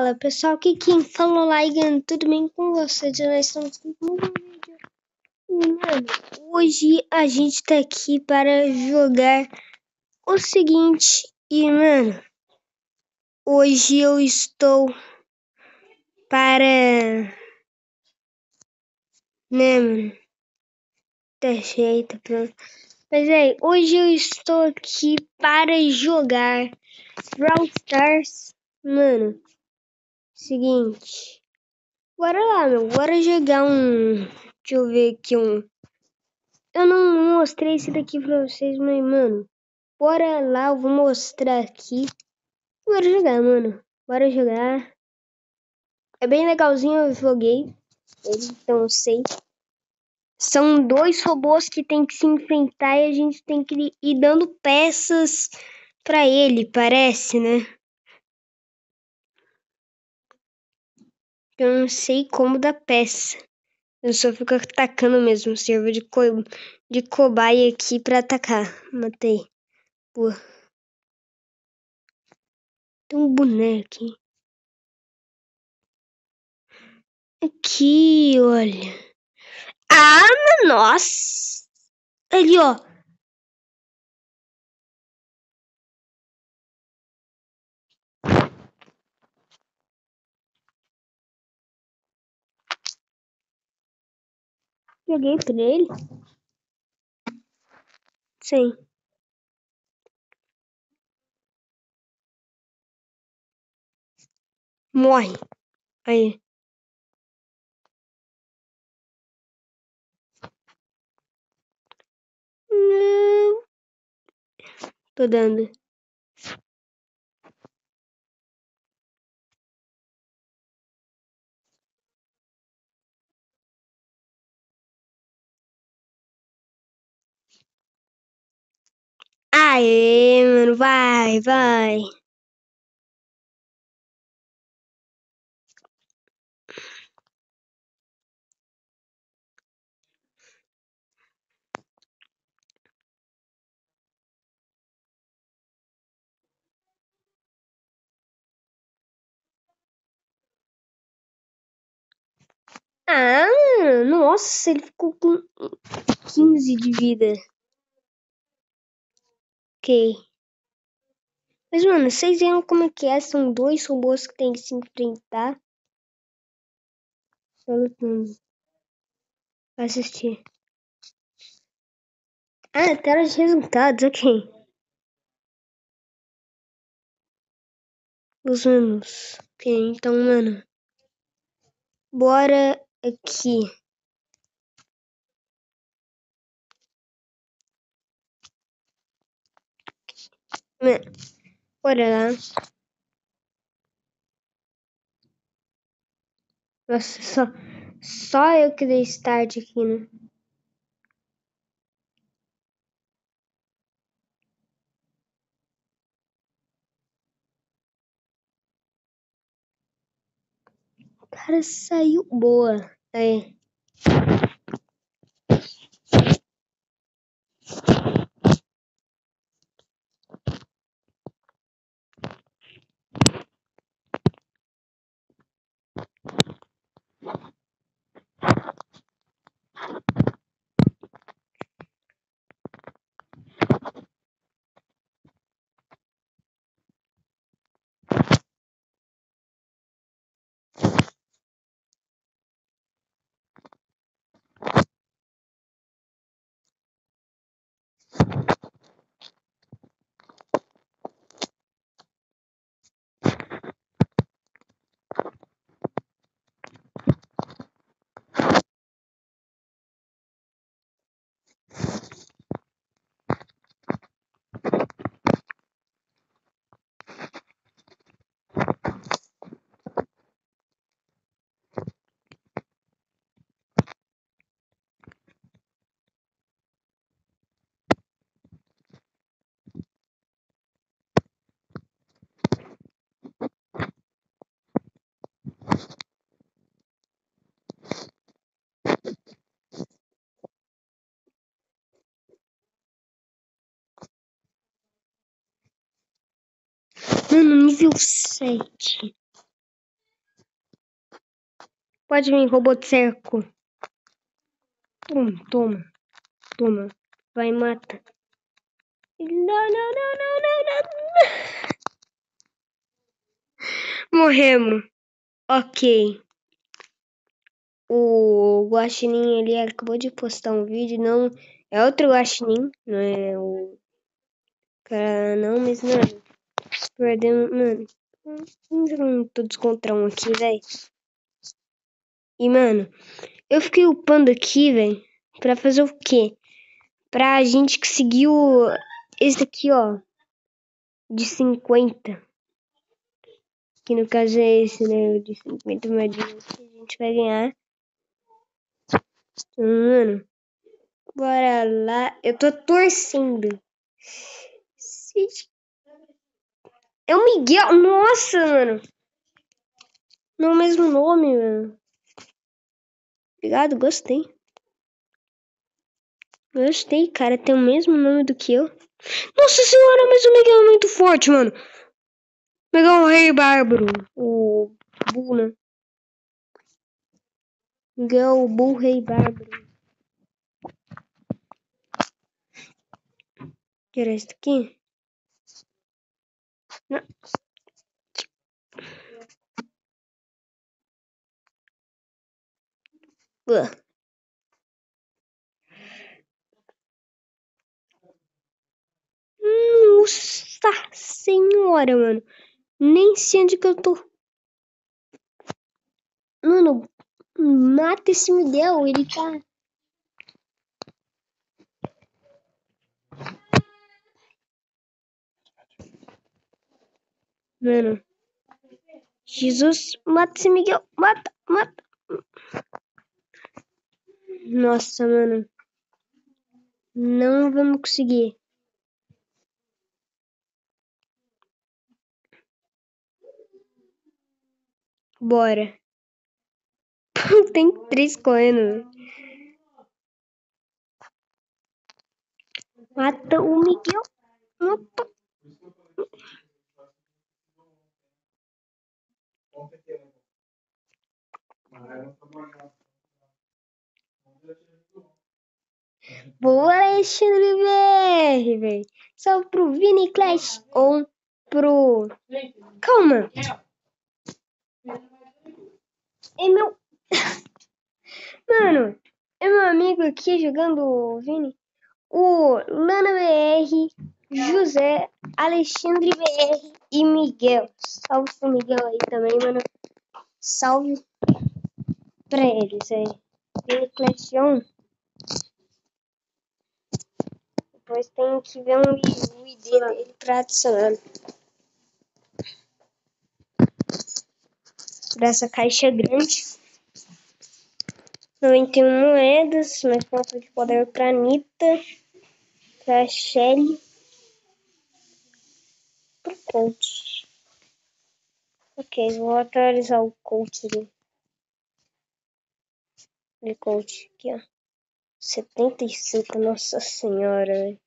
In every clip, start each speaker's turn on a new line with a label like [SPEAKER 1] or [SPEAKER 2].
[SPEAKER 1] Fala pessoal, aqui quem falou Laigan, tudo bem com vocês? Nós estamos com um vídeo. E mano, hoje a gente tá aqui para jogar o seguinte. E mano, hoje eu estou para, né mano, tá jeito, pronto. Mas hoje eu estou aqui para jogar Brawl Stars. Mano, seguinte. Bora lá, meu. Bora jogar um... Deixa eu ver aqui um... Eu não mostrei esse daqui pra vocês, mas, mano... Bora lá, eu vou mostrar aqui. Bora jogar, mano. Bora jogar. É bem legalzinho, eu joguei ele, então eu sei. São dois robôs que tem que se enfrentar e a gente tem que ir dando peças pra ele, parece, né? Eu não sei como dar peça. Eu só fico atacando mesmo. Servo de cobaia aqui pra atacar. Matei. Pô. Tem um boneco aqui. Aqui, olha. Ah, nossa. Ali, ó. Joguei pra ele. Sim. Morre. Aí. Não. Tô dando. Aê, mano. Vai, vai. Ah, nossa, ele ficou com 15 de vida. Ok. Mas, mano, vocês viram como é que é? São dois robôs que tem que se enfrentar. Tô lutando. Vai assistir. Ah, tela de resultados, ok. Os menus. Ok, então, mano. Bora aqui. Mano, bora lá. Nossa, só eu que dei start aqui, né? O cara saiu boa. Aí. Mano, nível 7. Pode vir, robô de cerco. Toma. Toma. Vai, mata. Não, não, não, não, não, não. Morremos. Ok. O Guaxinim, ele acabou de postar um vídeo. Não, é outro Guaxinim. Não é o cara, não, mas, mano. Perdemos, mano. Todos contra um aqui, velho. E, mano, eu fiquei upando aqui, velho. Pra fazer o quê? Pra gente conseguir esse aqui, ó. De 50. Que no caso é esse, né? De 50 moedinhas que a gente vai ganhar. Mano, bora lá. Eu tô torcendo. É o Miguel. Nossa, mano. Não é o mesmo nome, mano. Obrigado, gostei. Gostei, cara. Tem o mesmo nome do que eu. Nossa senhora, mas o Miguel é muito forte, mano. Miguel é o Rei Bárbaro. O Bull, né? Miguel, o Bull Rei Bárbaro. Que era esse aqui? Não. Nossa senhora, mano. Nem sei onde que eu tô. Mano, mata esse Miguel. Ele tá... Mano. Jesus, mata esse Miguel. Mata, mata. Nossa, mano. Não vamos conseguir. Bora. Tem 3 correndo. Mata o Miguel. Mata. Boa, Alexandre BR, velho. Só pro Vini Clash ou pro... Calma. É meu... Mano, é meu amigo aqui jogando Vini. O Lana BR, José, Alexandre BR e Miguel. Salve pro Miguel aí também, mano. Salve pra eles aí. Vini Clash 1. Depois tem que ver o ID dele pra adicionar. Por essa caixa grande. 91 moedas, mais ponto de poder pra Anitta, pra Shelly, pro coach. Ok, vou atualizar o coach ali. De coach aqui, ó. 75, nossa senhora, velho.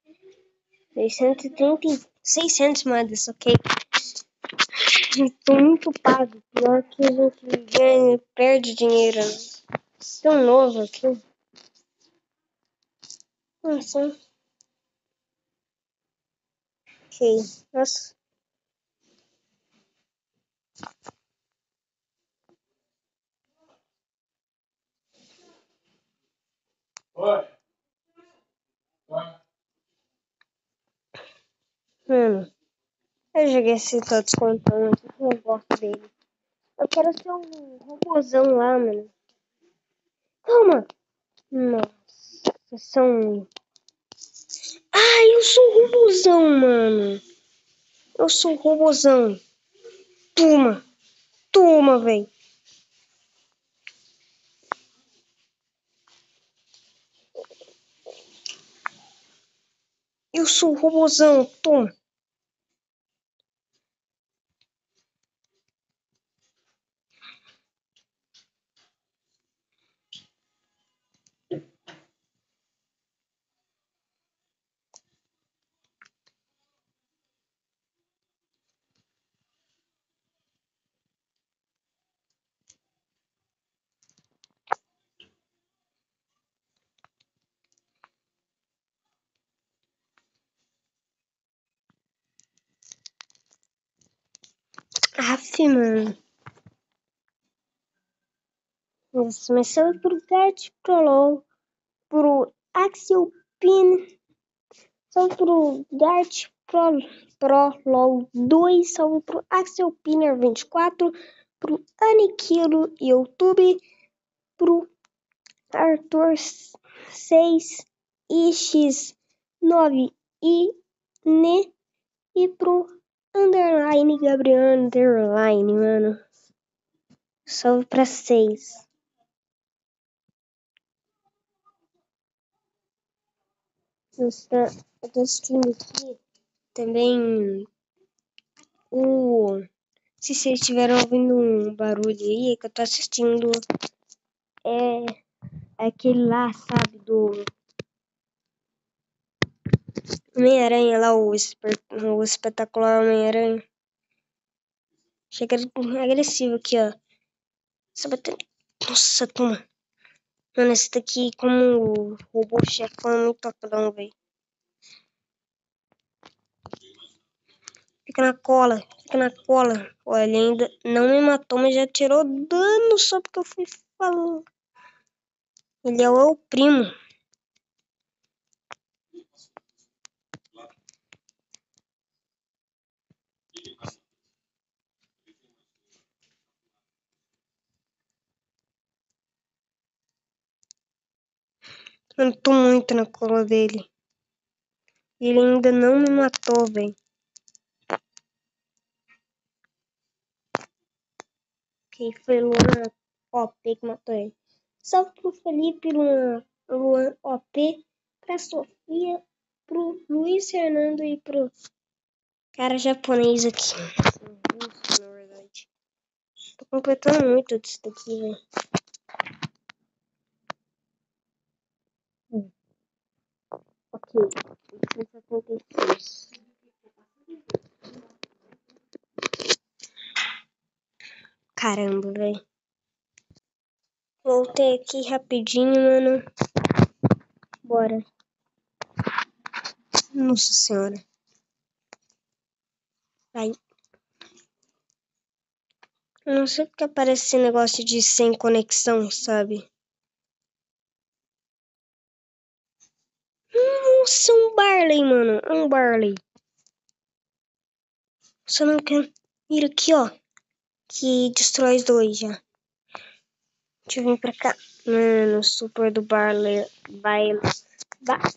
[SPEAKER 1] 600 moedas, ok. Tô muito pago. Pior que a gente ganha, perde dinheiro. Né? Tão novo aqui. Nossa. Ok. Nossa. Mano, eu joguei esse tô descontando aqui que eu gosto dele. Eu quero ser um robôzão lá, mano. Calma. Nossa, são... Ai, eu sou um robôzão, mano. Eu sou um robôzão. Toma. Toma, velho. Eu sou um robôzão. Toma. Aff, mano. Isso, mas salve pro Gart Prolol, pro Axel Pin, salve pro Gart Prolol 2, salve pro Axel Pinner 24, pro Aniquilo YouTube, pro Arthur 6 X9 e Ne e pro underline Gabriel underline, mano. Salve pra 6. Eu tô assistindo aqui também o. Se vocês estiveram ouvindo um barulho aí, é que eu tô assistindo. É aquele lá, sabe, do Homem-Aranha lá, o espetacular Homem-Aranha. Chega agressivo aqui, ó. Só batendo. Nossa, toma. Mano, esse daqui, como o robô chefão, é muito topão, velho. Fica na cola, fica na cola. Olha, ele ainda não me matou, mas já tirou dano só porque eu fui falando. Ele é o primo. Eu tô muito na cola dele. Ele ainda não me matou, velho. Quem foi Luan OP que matou ele. Salve pro Felipe Luan OP, pra Sofia, pro Luiz Fernando e pro cara japonês aqui. Russo, na verdade. Tô completando muito disso daqui, velho. Ok, 176. Caramba, velho. Voltei aqui rapidinho, mano. Bora. Nossa senhora. Vai. Eu não sei porque aparece esse negócio de sem conexão, sabe? Nossa, um Barley, mano. Um Barley. Só não quero ir aqui, ó. Que destrói os dois já. Deixa eu vir pra cá. Mano, o super do Barley.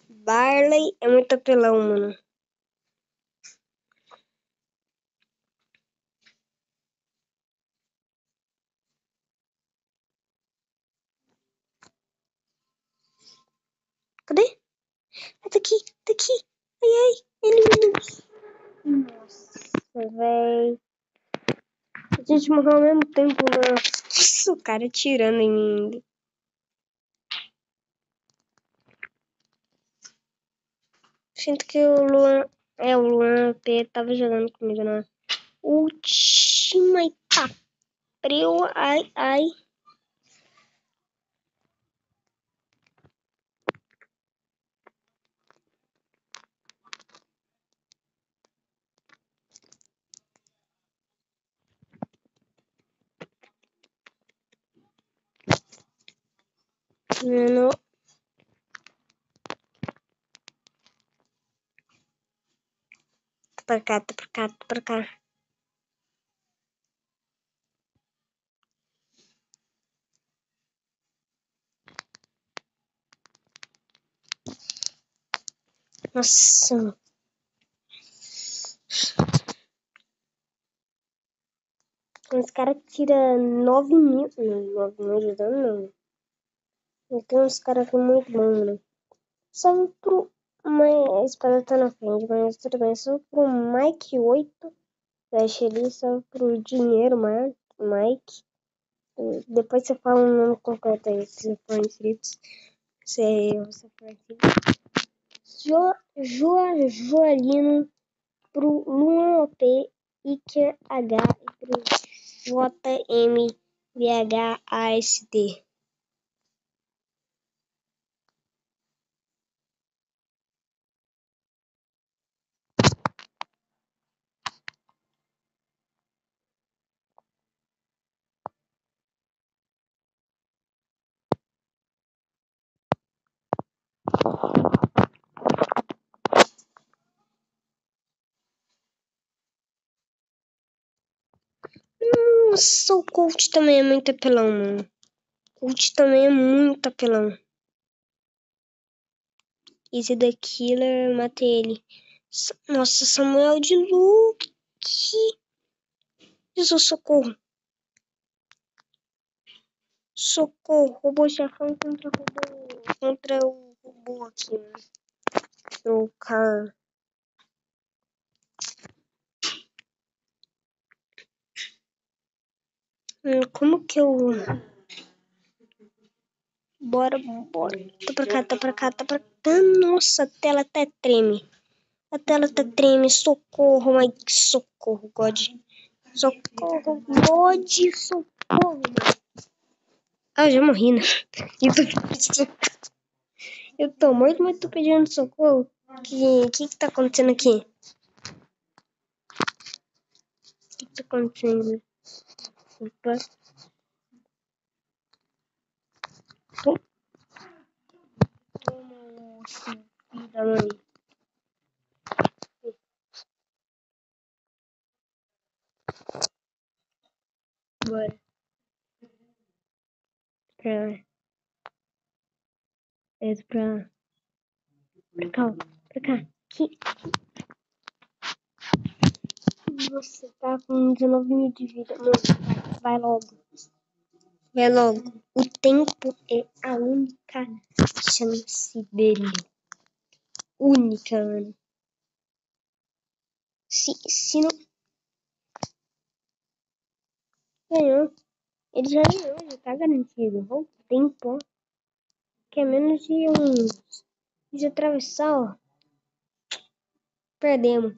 [SPEAKER 1] Barley é muito apelão, mano. Cadê? Ah, tá aqui, tá aqui. Ai, ai, ele. Nossa, véi. A gente morreu ao mesmo tempo, mano. Nossa, o cara tirando em mim. Sinto que o Luan. O Luan P tava jogando comigo na última etapa. Ai, ai. Mano. Tá pra cá, tá pra cá, tá pra cá. Nossa. Os caras tiram 9 mil. Não, 9 mil de dano, não. Tem uns caras aqui muito bons, né? Só pro. A espada tá na frente, mas tudo bem. Só pro Mike 8. Deixa ali, só pro dinheiro, Mike. Depois você fala o nome completo aí, se for inscrito. Se você for inscrito. Joalino, pro Luan OP, Iker H e pro JMVHASD. Nossa, o coach também é muito apelão, mano. O coach também é muito apelão. Esse da Killer, matei ele. Nossa, Samuel de Luke. Jesus, socorro. Socorro. Robô chefão contra o robô aqui, mano. O cara. Como que eu... Bora. Tá pra cá. Nossa, a tela até treme. A tela tá treme. Socorro, mas socorro, God. Socorro, God, socorro, mano. Ah, eu já morri, né? Eu tô morto, mas tô pedindo socorro. Que tá acontecendo aqui? O que tá acontecendo? Opa. Toma o filho da mãe. Bora. Pra cá. Aqui. Você tá com 19 mil de vida. Mano, vai logo. Vai logo. O tempo é a única chance dele. Única, mano. Se não... Ganhou. Ele já ganhou, já tá garantido. O tempo, ó. Que é menos de de atravessar, ó. Perdemos.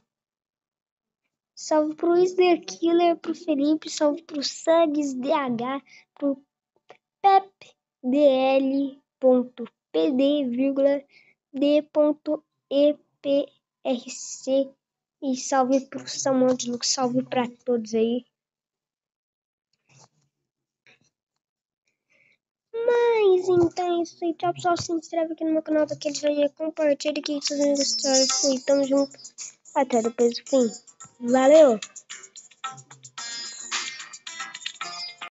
[SPEAKER 1] Salve pro Isder Killer, pro Felipe, salve pro Sugs DH, pro PepDL.PD,D.EPRC e salve pro Samuel de Luke, salve pra todos aí. Mas então é isso aí, tchau pessoal, se inscreve aqui no meu canal daquele joinha, compartilha aqui fazendo essa história, fui, tamo junto, até depois do fim, valeu!